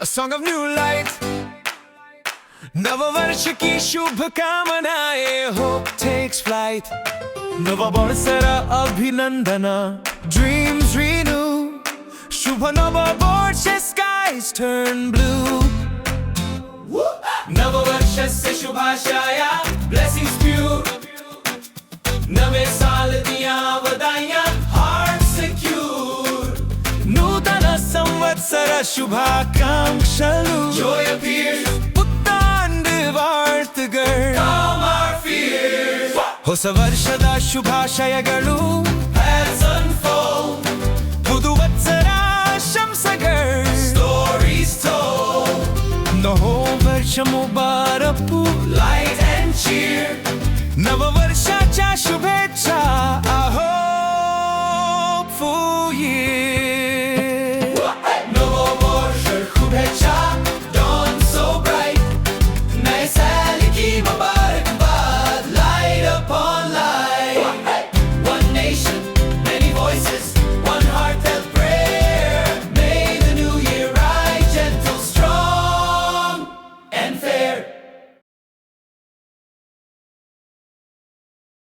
a song of new light. नववर्ष की शुभ कामनाएं, hope takes flight. नव वर्षरा अभिनंदना, dreams renew. शुभ नववर्षे skies turn blue. नववर्षस्य शुभाशया, blessings spew. नवे साल दियां बधाइयां, heart secure. नूतन संवत्सर शुभाकांक्षलु. Joy appears. Puthandu वार्तगर. Calm our fears. ಹೊಸ ವರ್ಷದ ಶುಭಾಶಯಗಳು. Paths unfold. ಪುದುವತ್ಸರ ಶಂಸಗಳು. Stories told. ನವೋ ವರ್ಷ ಮುಬಾರಕು. Light and cheer. ನವ